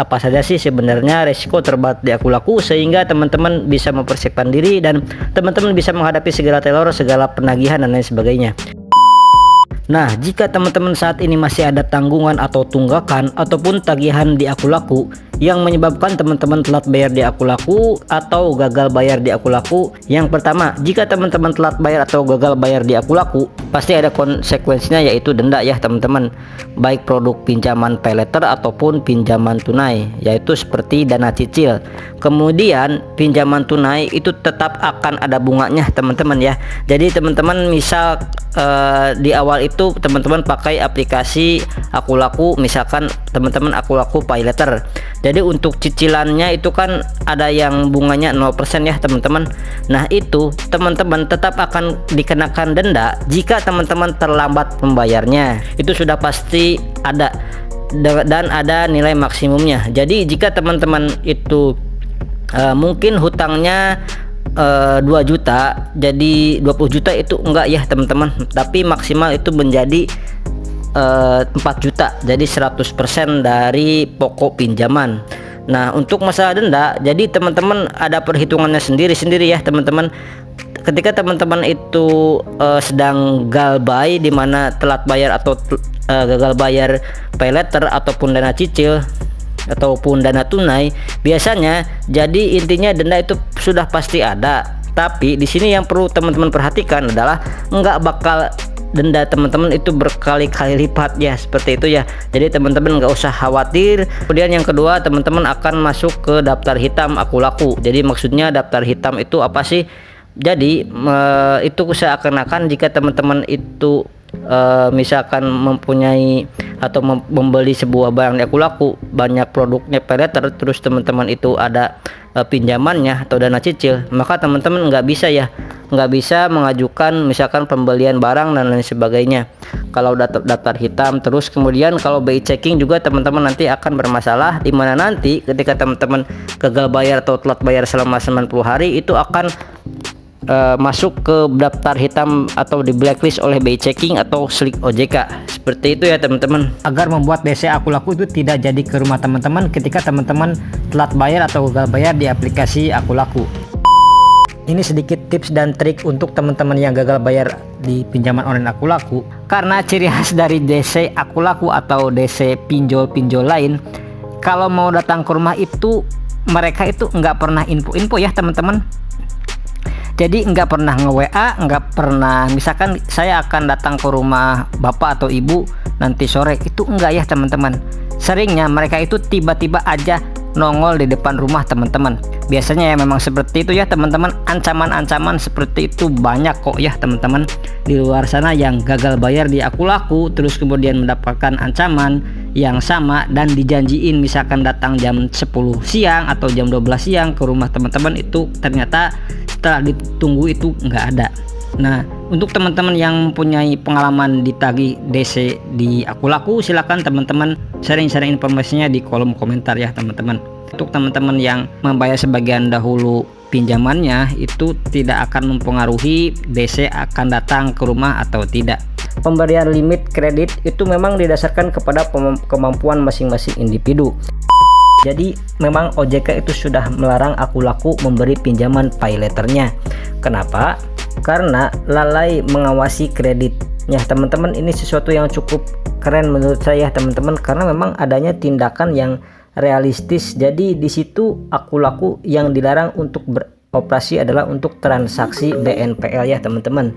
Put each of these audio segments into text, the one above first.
apa saja sih sebenarnya resiko terberat di Akulaku, sehingga teman-teman bisa mempersiapkan diri dan teman-teman bisa menghadapi segala teror, segala penagihan dan lain sebagainya. Nah, jika teman-teman saat ini masih ada tanggungan atau tunggakan ataupun tagihan di Akulaku yang menyebabkan teman-teman telat bayar di Akulaku atau gagal bayar di Akulaku, yang pertama, jika teman-teman telat bayar atau gagal bayar di Akulaku, pasti ada konsekuensinya, yaitu denda ya teman-teman, baik produk pinjaman paylater ataupun pinjaman tunai, yaitu seperti dana cicil. Kemudian pinjaman tunai itu tetap akan ada bunganya teman-teman ya. Jadi teman-teman misal di awal itu teman-teman pakai aplikasi Akulaku, misalkan teman-teman Akulaku paylater, jadi untuk cicilannya itu kan ada yang bunganya 0% ya teman-teman. Nah, itu teman-teman tetap akan dikenakan denda jika teman-teman terlambat membayarnya. Itu sudah pasti ada dan ada nilai maksimumnya. Jadi jika teman-teman itu mungkin hutangnya 2 juta, jadi 20 juta itu enggak ya teman-teman, tapi maksimal itu menjadi 4 juta, jadi 100% dari pokok pinjaman. Nah, untuk masalah denda, jadi teman-teman ada perhitungannya sendiri-sendiri ya teman-teman. Ketika teman-teman itu sedang galbay, di mana telat bayar atau gagal bayar paylater ataupun dana cicil ataupun dana tunai, biasanya jadi intinya denda itu sudah pasti ada. Tapi di sini yang perlu teman-teman perhatikan adalah nggak bakal denda teman-teman itu berkali-kali lipat ya, seperti itu ya. Jadi teman-teman nggak usah khawatir. Kemudian yang kedua, teman-teman akan masuk ke daftar hitam Akulaku. Jadi maksudnya daftar hitam itu apa sih? Jadi itu seakan-akan jika teman-teman itu misalkan mempunyai atau membeli sebuah barang di Akulaku, banyak produknya paylater, terus teman-teman itu ada pinjamannya atau dana cicil, maka teman-teman nggak bisa mengajukan misalkan pembelian barang dan lain sebagainya kalau daftar hitam. Terus kemudian kalau BI checking juga teman-teman nanti akan bermasalah, di mana nanti ketika teman-teman gagal bayar atau telat bayar selama 90 hari itu akan masuk ke daftar hitam atau di blacklist oleh BI checking atau Slick OJK. Seperti itu ya teman-teman, agar membuat DC Akulaku itu tidak jadi ke rumah teman-teman ketika teman-teman telat bayar atau gagal bayar di aplikasi Akulaku. Ini sedikit tips dan trik untuk teman-teman yang gagal bayar di pinjaman online Akulaku, karena ciri khas dari DC Akulaku atau DC pinjol-pinjol lain, kalau mau datang ke rumah itu mereka itu nggak pernah info-info ya teman-teman. Jadi nggak pernah nge-WA, nggak pernah misalkan saya akan datang ke rumah bapak atau ibu nanti sore, itu enggak ya teman-teman. Seringnya mereka itu tiba-tiba aja nongol di depan rumah teman-teman. Biasanya ya memang seperti itu ya teman-teman. Ancaman-ancaman seperti itu banyak kok ya teman-teman di luar sana yang gagal bayar di Akulaku, terus kemudian mendapatkan ancaman yang sama dan dijanjiin misalkan datang jam 10 siang atau jam 12 siang ke rumah teman-teman, itu ternyata setelah ditunggu itu nggak ada. Nah, untuk teman-teman yang mempunyai pengalaman ditagih DC di Akulaku, silakan teman-teman sharing-sharing informasinya di kolom komentar ya teman-teman. Untuk teman-teman yang membayar sebagian dahulu pinjamannya, itu tidak akan mempengaruhi DC akan datang ke rumah atau tidak. Pemberian limit kredit itu memang didasarkan kepada kemampuan masing-masing individu. Jadi memang OJK itu sudah melarang Akulaku memberi pinjaman paylaternya. Kenapa? Karena lalai mengawasi kreditnya teman-teman. Ini sesuatu yang cukup keren menurut saya teman-teman, karena memang adanya tindakan yang realistis. Jadi di situ Akulaku yang dilarang untuk beroperasi adalah untuk transaksi BNPL ya teman-teman,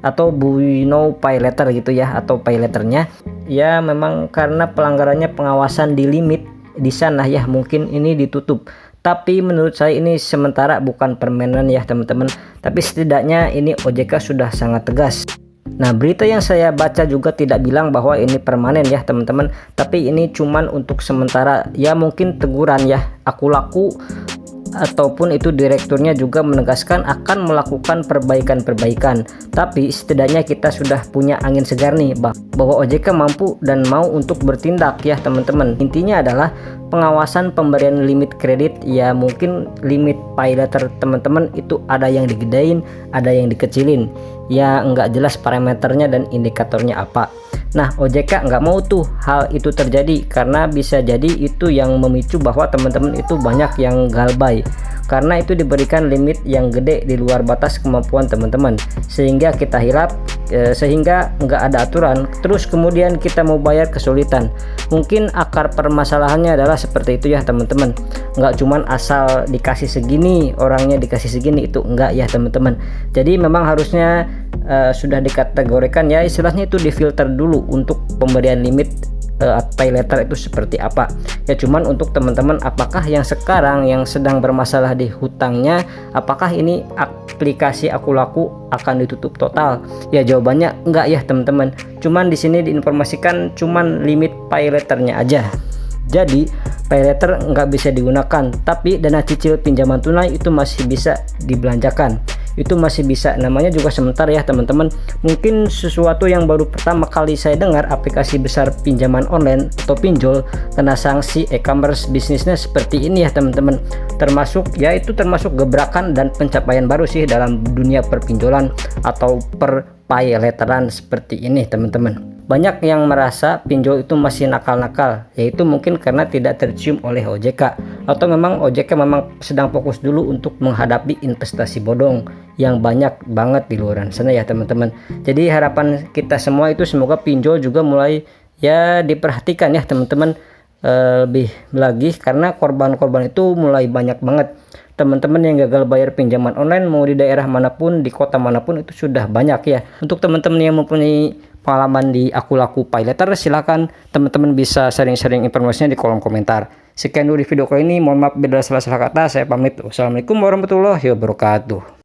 atau Buino Paylater gitu ya, atau paylaternya ya. Memang karena pelanggarannya pengawasan di limit di sana ya, mungkin ini ditutup. Tapi menurut saya ini sementara, bukan permanen ya teman-teman. Tapi setidaknya ini OJK sudah sangat tegas. Nah, berita yang saya baca juga tidak bilang bahwa ini permanen ya teman-teman, tapi ini cuman untuk sementara ya, mungkin teguran ya. Akulaku ataupun itu direkturnya juga menegaskan akan melakukan perbaikan-perbaikan. Tapi setidaknya kita sudah punya angin segar nih bahwa OJK mampu dan mau untuk bertindak ya teman-teman. Intinya adalah pengawasan pemberian limit kredit, ya mungkin limit pay letter teman-teman itu ada yang digedein, ada yang dikecilin, ya nggak jelas parameternya dan indikatornya apa. Nah, OJK nggak mau tuh hal itu terjadi, karena bisa jadi itu yang memicu bahwa teman-teman itu banyak yang galbay, karena itu diberikan limit yang gede di luar batas kemampuan teman-teman, sehingga kita hilap, sehingga nggak ada aturan, terus kemudian kita mau bayar kesulitan. Mungkin akar permasalahannya adalah seperti itu ya teman-teman, nggak cuman asal dikasih segini, orangnya dikasih segini, itu enggak ya teman-teman. Jadi memang harusnya sudah dikategorikan, ya istilahnya itu difilter dulu untuk pemberian limit pay letter itu seperti apa ya. Cuman untuk teman-teman, apakah yang sekarang yang sedang bermasalah di hutangnya, apakah ini aplikasi Aku Laku akan ditutup total? Ya jawabannya enggak ya teman-teman. Cuman di sini diinformasikan cuman limit pay letternya aja. Jadi pay letter nggak bisa digunakan, tapi dana cicil pinjaman tunai itu masih bisa dibelanjakan. Itu masih bisa, namanya juga sebentar ya teman-teman. Mungkin sesuatu yang baru pertama kali saya dengar, aplikasi besar pinjaman online atau pinjol kena sanksi e-commerce bisnisnya seperti ini ya teman-teman. Termasuk ya, itu termasuk gebrakan dan pencapaian baru sih dalam dunia perpinjolan atau per pay letteran seperti ini teman-teman. Banyak yang merasa pinjol itu masih nakal-nakal, yaitu mungkin karena tidak tercium oleh OJK, atau memang OJK memang sedang fokus dulu untuk menghadapi investasi bodong yang banyak banget di luar sana ya teman-teman. Jadi harapan kita semua itu semoga pinjol juga mulai ya diperhatikan ya teman-teman, lebih lagi, karena korban-korban itu mulai banyak banget. Teman-teman yang gagal bayar pinjaman online mau di daerah manapun, di kota manapun, itu sudah banyak ya. Untuk teman-teman yang mempunyai pengalaman di Aku Laku pay letter, silakan teman-teman bisa sharing-sharing informasinya di kolom komentar. Sekian dulu di video kali ini, mohon maaf bila salah-salah kata, saya pamit. Wassalamualaikum warahmatullahi wabarakatuh.